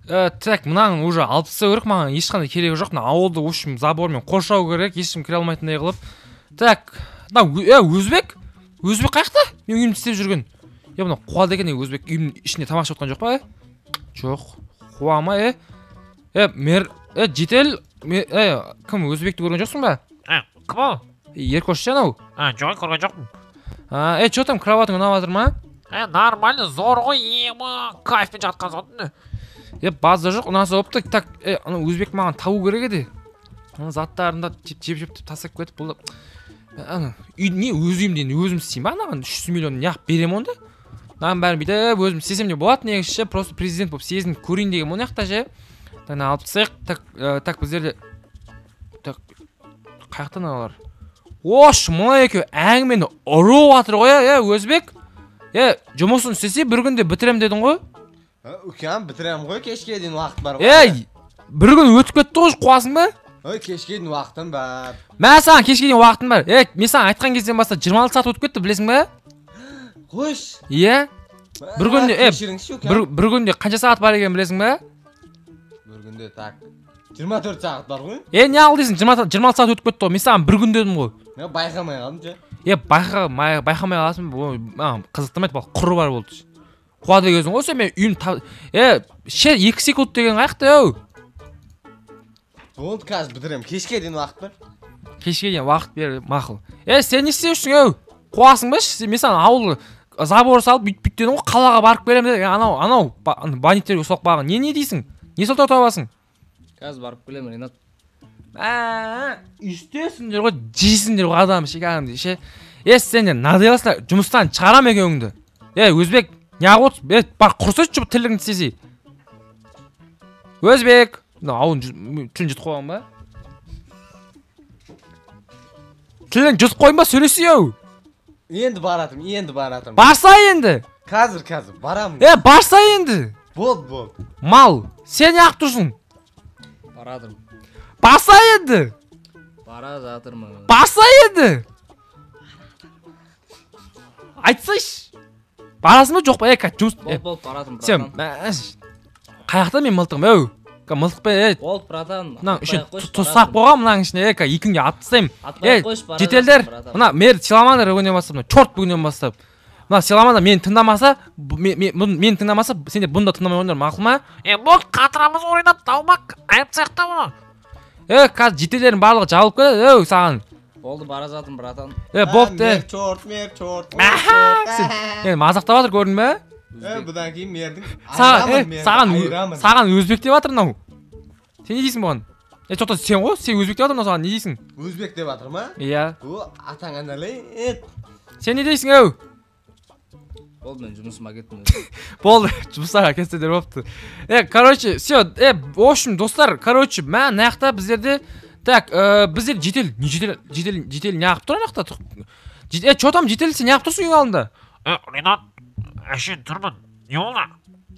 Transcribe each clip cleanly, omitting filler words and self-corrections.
Так, мынаның уже алып тастау керек, маған ешқандай керегі жоқ. Мына ауылды в общем забормен қоршау керек, ешкім кіре алмайтындай қылып. Так, өзбек? Өзбек қайда? Мен үйімді істеп жүрген. Мына қуа деген өзбек үйімнің ішінде тамақ ішіп жатқан жоқ па? Жоқ. Қуа ма, жетел, кім өзбекті көрген жоқсың ба? Кім ол? Еркош анау. Жоқ, көрген жоқпын. Что там, кроватың ұнап жатыр ма? Нормально, зор ғой, ема, кайфпен жатқан затын. Базда жоқ, ұнаса опты. Так, ана өзбек маған табу керек еді. Ана заттарында жеп тастап кетіп болды. Не өз үйімде өзім істеймін ба? Анаған 300 миллион неғып берем онда? Маған бәрін бүйтіп өзім істесем де болады, негізі просто президент болып сезініп көрейін деген ол жақта же. Алып тастайық. Так, біздерде так қаяқтан алар? Ош, мына екеуі әңгімені ұрып жатыр ғой, өзбек. Жұмысын істесе бір күнде бітірем дедің ғой? Өкем, бітірем ғой, кешке дейін уақыт бар ғой. Бір күн өтіп кетті ғой, қуасың ба? Кешке дейін уақытым бар. Мен саған кешке дейін уақытым бар. Мен саған айтқан кезден бастап 26 сағат өтіп кетті, білесің ба? Қош. Бір күнде қанша сағат бар екен білесің ба? Бір күнде так 24 сағат бар ғой. Не ал дейсің, 26 сағат өтіп кетті ғой. Мен саған бір күн дедім ғой. Мен байқамай қалдым же. Байқамай қаласың, қызықтырмайды, құры бар болды. Қуа дегенсің ғой, сен мен үйім 2 секунд деген қаяқта, Болды, қазір бітірем. Кешке дейін уақыт бар. Кешке дейін уақыт бер, мақұл. Сен не істеушің, қуасың ба? Мен саған ауыл забор салып бүйтіп дедім ғой, қалаға барып келем де, анау бандиттерге соқпақ бағын. Не дейсің? Не сылтау табасың? Қазір барып келем, Ринат. Үстесіңдер ғой, жейсіңдер ғой адам шекағымды, ше. Сен надайласына жұмыстан шығарам екеуіңді. Өзбек, неғып отыр? Бар, құрсыз жұп тілігіңді істесе. Өзбек. Ауын тілін жұт қойған ба? Тілін жұт қойын ба, сөйлесі еу? Енді баратым. Барса енді? Қазір, барамын. Барса енді? Болды. Мал, сен неғып тұрсың? Барадырмын. Барса енді? Бара жатырмын. Барса енді? Айтсайш. Барасың ба, жоқ па? Жұмыс... Болды, барадым, сен, қаяқта мен мылтығым, мылтық бе, Болды, братан. тұсақ қоғам мұның ішіне, екіңге аттыстайым. Жетелдер, мұна, мер силамандар бүгінен бастап, чорт бүгінен бастап. Мұна силамандар мені тыңдамаса, сендер бұнда тыңдамай ойындар, мақыл ма? Болды, қатырамыз ойнап таумақ, айып цехта мұны. Қазір жетелердің барлығы жабылып келеді, саған. Болды, бара жатырмын, братан. Бопты. Мер чорт. Мазақтап жатыр, көрдің бе? Бұдан кейін мердің. Саған өзбек деп жатыр мынау. Сен не дейсің бұған? Жоқта сен ғой, сен өзбек деп жатыр мынау, саған не дейсің? Өзбек деп жатыр ма? Иә. Атаң әнәлей. Сен не дейсің, Болды, мен жұмысыма кеттім. Болды, жұмыстарға кетсеңдер болыпты. Короче, все, в общем, достар, короче, мына жақта біздерде, так, біздер жетел неғып тұр ана жақта? Что там жетел, сен неғып тұрсың ең алдында? Ринат, әшен тұрмын, не олда?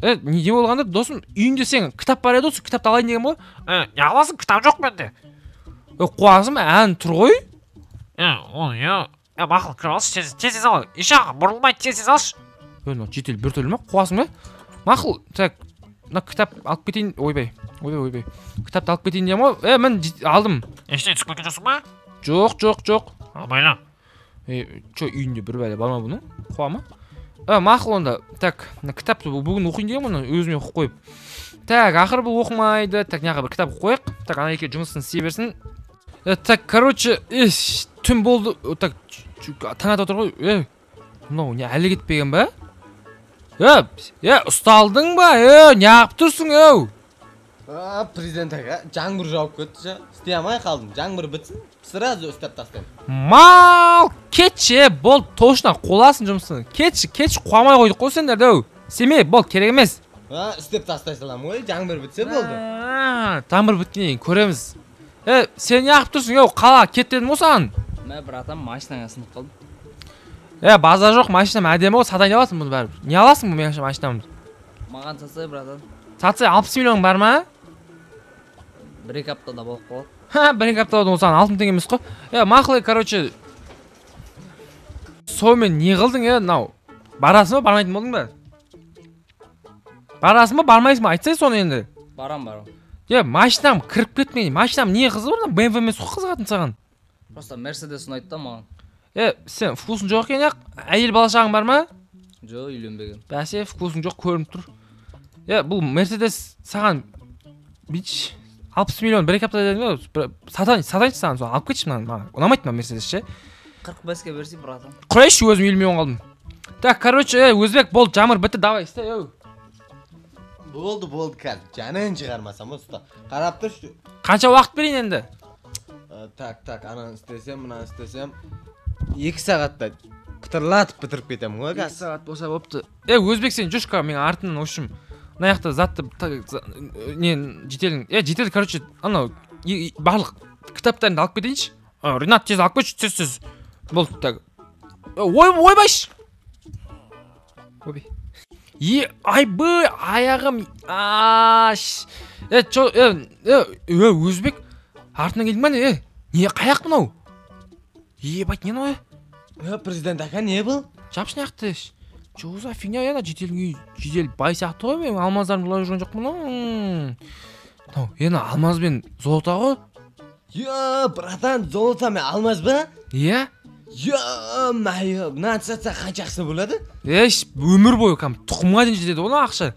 Не болғанда, досым, үйінде сен кітап бар еді, осы кітапты алайын деген ғой? Не аласың, кітап жоқ менде. Қуасың, ән тұр ғой? Мақыл, кіріп алшы, тез ал, ешақ, бұрылмай тез алшы. Жетел бір төлі ма? Қуасың ба? Мақыл, так, мына кітап алып кетейін, ойбай. Кітапты алып кетейін дейм ғой? Мен алдым. Ештен түсіп кеткен жоқсың ба? Жоқ. Албайла. Үйінде бір бәле бар ма бұның? Қуа ма? Мақыл онда. Так, кітапты бүгін оқиын дейм оны, өзіме оқып қойып. Так, ақыр бұл оқымайды. Так, неға бір кітап қойық. Так, ана еке жұмысын істей берсін. Так, короче, түн болды. Так, таң ата отыр ғой. Мынау не әлі кетпеген ба? Ұсталдың ба? Неғып тұрсың, Президент аға, жаңбыр жауып кетті же. Істей алмай қалдым. Жаңбыр бітсін, сразу ұстап тастайым. Мал, кетші, бол, точно қоласын жұмысын. Кетші, қуамай қойдық қой сендер, Семей, бол, керек емес. Істеп тастай салам ғой, жаңбыр бітсе болды. Жаңбыр біткенен көреміз. Сен неғып тұрсың, қала, кет дедім осыған. Мен, братан, машинаға сынып қалдым. Базар жоқ, машинам әдемі ғой, сатайын аласың бұны бәрі. Не аласың бұл машинамды? Маған сатсай, братан. Сатсай 60 миллион бар ма? 1-2 аптада болып қалады. 1-2 аптада саған 60 теңге емес қой. Мақыл, короче. Сонымен не қылдың, мынау? Барасың ба, бармайтын болдың ба? Барасың ба, бармайсың ба? Айтсай соны енді. Барам. Машинам кіріп кетмей. Машинам не қызы бар? BMW мен соқ қызығатын саған. Просто Mercedes ұнайды да маған. Сен вкусың жоқ екен яқ. Әйел бала шағың бар ма? Жоқ, үйленбеген. Бәсе, вкусың жоқ көрініп тұр. Бұл Mercedes саған бич 60 миллион бір екі аптада дедім ғой. Сатайыншы саған соны алып кетші маған. Ұнамайды маған Mercedes ше. 45-ке берсей, братан. Құрайшы өзім 50 миллион қалдым. Так, короче, Өзбек болды, жамыр бітті, давай істе. Болды, қазір. Жанын шығармасам ұста. Қарап тұршы. Қанша уақыт берейін енді? Так, ананы істесем, мынаны істесем. 2 сағатта қытырлатып бітіріп кетемін ғой 2 сағат болса болыпты. Өзбек сен жүрші менің артынан общем. Мына жақта затты жетелдің, короче, анау барлық кітаптарыңды алып кетейінші. Ринат тез алып кетші, тез. Болды, так. Ойбайшы. Ойбай. Аяғым. Өзбек артынан келдің ба не? Не қаяқ мынау? Ебать, не мынау? Президент ака не бұл? Жапшын яқты. Что за фигня я на жедел бай сияқты ғой, мен алмаздарым бұлай жүрген жоқ мынау. Енді алмаз бен золота ғой? Братан, золота мен алмаз ба? Майы, мынаны сатса қаншақсы болады? Өмір бойы тұқымға дейін жетеді оны ақша.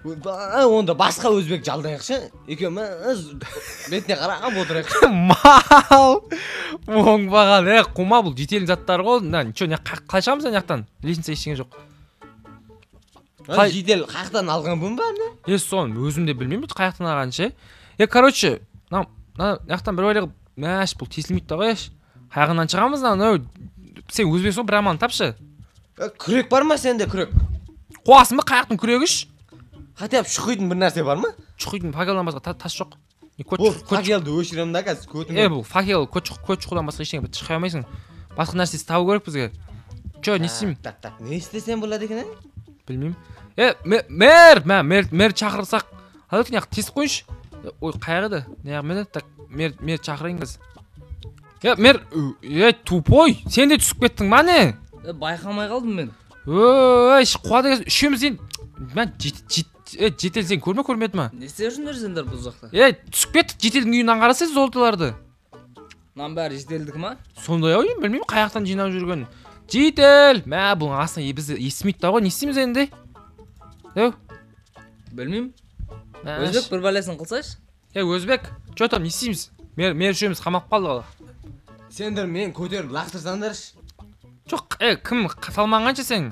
Онда басқа өзбек жалдайықшы. Екеуміз бетіне қарағам отырайықшы. Мал! Оңбаған, қума бұл жетелің заттары ғой. Қалай шығамыз аяқтан? Лесінсе ештеңе жоқ. Жетел қаяқтан алған бұн ба? Соны өзім де білмеймін, қаяқтан алған ше. Короче, яқтан бір ойлығып, мәш бұл тесілмейді да ғой. Қаяғынан шығамыз, сен өзбек сол бір аман тапшы. Күрек бар ма сенде күрек? Қуасың ба қаяқтың күрегіш? Хотя шұқитын бір нәрсе бар ма? Шұқитын факелдан басқа тас жоқ. Факелді өшіремін да қазір көтін. Бұл факел көт шұқудан басқа ештеңе шыға алмайсың. Басқа нәрсесі табу керек бізге. Не істеймін? Так, не істесем болады екен? Білмеймін. Мэр шақырсақ. Әдеткен яқ тесіп қойыншы. Ой, қайғыды. Так, мэр шақырайын қыз. Мэр, тупой, сен де түсіп кеттің ма не? Байқамай қалдым мен. Қуады үшеміз ең. Мен жетел сен көрмеді ма? Не істеп жүрсіңдер сендер бұл жақта? Түсіп кеттік, жетелдің үйінен қарасыз золоталарды. Мынаның бәрі жетелдікі ма? Сондай ау, білмеймін қаяқтан жинап жүрген. Жетел! Бұның астына бізді естімейді да ғой, не істейміз енді? Білмеймін. Өзбек бір бәлесін қылсайшы? Өзбек, что там, не істейміз? Мер үшеміз қамап қалды ғой. Сендер мен көтеріп лақтырсаңдаршы. Жоқ, кім салман қанша сен?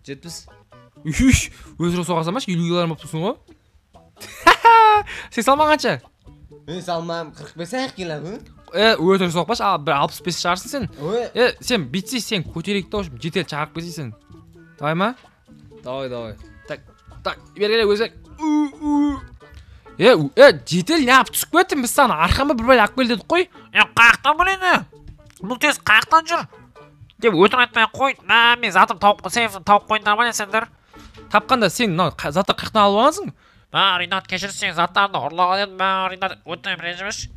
70. Өзірі соға салмашы, 50 килограмм болып тұрсың ғой. Сен салман қанша? Мен салмам 45 кило. Өтірі соқпаш, бір 65 шығарсың сен. Сен битсей, сен көтерейік та өшім, жетел чағырып кетсейсің. Давай ма? Давай. Так, бергеле өзек. Жетел не апып түсіп кеттім, біз саған арқамы бір бәлі ақ келдедік қой. Қаяқтан білені? Бұл тез қаяқтан жүр? Деп өтірік айтпай қой. Мен затым тауып қойындар ма не сендер? Тапқанда сен заттар қаяқтан алып алғансың? Ринат кешірсең заттарымды ұрлаған едім. Ринат өтінем ренжімеш.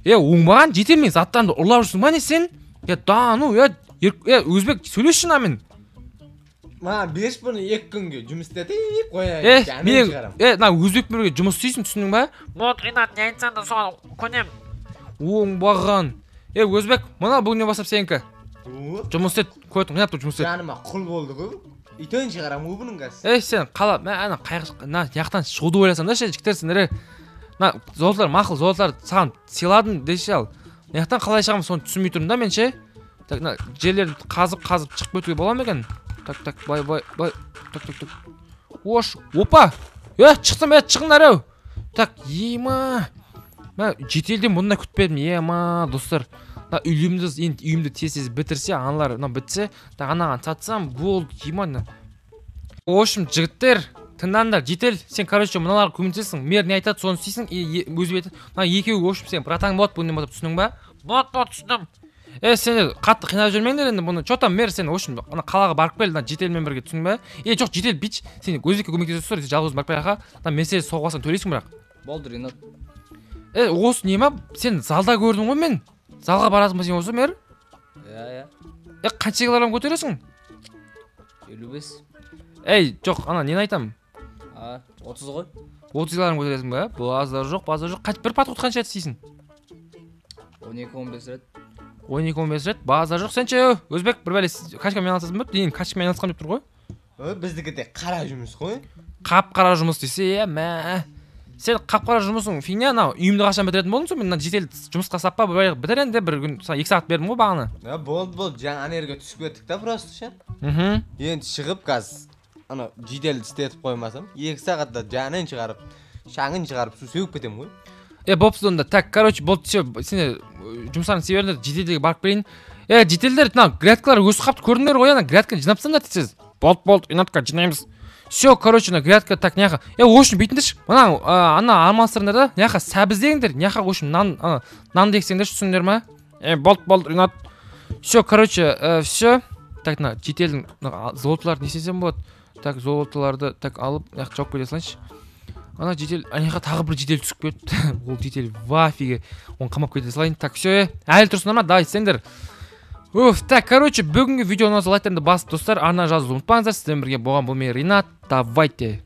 Оңбаған жетел мен заттарымды ұрлап жүрсің ба не сен? Өзбек сөйлесші намен. Беріш бұны 2 күнге жұмыс істетейік қояйық. Өзбек бірге жұмыс істейсің, түсінің ба? Вот, Ринат, не айтсаң да соған көнем. Оңбаған. Өзбек, мұна бүгінен бастап сенікі. Жұмыс істет, көтің, не yapты жұмыс істет? Жаныма құл болды ғой. Итен шығарам ғой бұның қас. Сен қала, яқтан шығуды ойласам да жігіттерсіңдер. Золотар, мақыл, золотар саған сыйладым деші ал. Яқтан қалай шығамын соны түсінмей тұрмын да мен ше. Жерлерді қазып шығып өтуге бола ма екен? Так, бай. Так. Ош, опа! Шықтым, шығыңдар әу. Так, ема. Мен жетелден бұндай күтпедім, ема, достар. Үйімді тез бітірсе, аналар бітсе, анаған сатсам, болды, ема. Ошым, жігіттер, тыңдаңдар, жетел, сен, короче, мыналарға көмектесің, мер не айтады, соны істейсің, өзі беті. Екеуі ошым, сен, братаң болады, бұнымен батып түсінің ба? Болады, түсіндім. Сен қатты қинап жүрмеңдер енді бұны. Чота мер сен ошын қалаға барып кел, жетелмен бірге түсің бе? Жоқ, жетел бич. Сен өзбекке көмектесіп тұр, жалғыз барып келақа. Меселе соғасың төлейсің бірақ. Болды, Ринат. Осы не ма? Сен залда көрдің ғой мен. Залға барасың ба сен осы мер? Қанша килограмм көтересің? 55. Жоқ, ана нені айтам? А, 30 ғой. 30-ларын көтересің ба? Базар жоқ. Қайтып бір патрут қанша істейсің? 12-15 рет. 12-15 рет. Базар жоқ. Сенше, өзбек бір бәле качкамен айналысасың ба? Дейін качкамен айналысқам деп тұр ғой. Біздікі де қара жұмыс қой. Қап-қара жұмыс десе, мә. Сен қап-қара жұмысың фигня, анау үйімді қашан бітіретін болдың соң, мен мына жедел жұмысқа саппа бітір енді бір күн 2 сағат бердім ғой бағана. Болды, жаңа анерге түсіп кеттік та просто ше. Енді шығып қазір ана жедел істетіп қоймасам, 2 сағатта жанын шығарып, шаңын шығарып су сеуіп кетемін ғой. Бопсы онда. Так, короче, болды все. Сен жұмыстарын себеріңдер, жеделдерге барып берейін. Жеделдер, мына грядкалар өсіп қапты, көрдіңдер ғой, ана грядканы жинапсаңдар тез. Болды, инатқа жинаймыз. Все, короче, на грядка так няха. В общем, бүйтіңдерші. Мына ана алмастырыңдар да, няха сәбіздеңдер, няха в общем нан дексеңдер, түсіңдер ма? Болды, инат. Все, короче, все. Так, на жеделдің золотыларды не істесем болады? Так, золотыларды так алып, няха жауып кете салайыншы. Ана жедел, аняқа тағы бір жедел түсіп кетті. Ол жедел вафиге. Оны қамап кете салайын. Так, все, әлі тұрсыңдар ма? Давай, сендер. Так, короче, бүгінгі видеоны лайктарыңды басып достар, арна жазуды ұмытпаңыздар. Сізден бірге болған бұл мен Ринат. Давайте.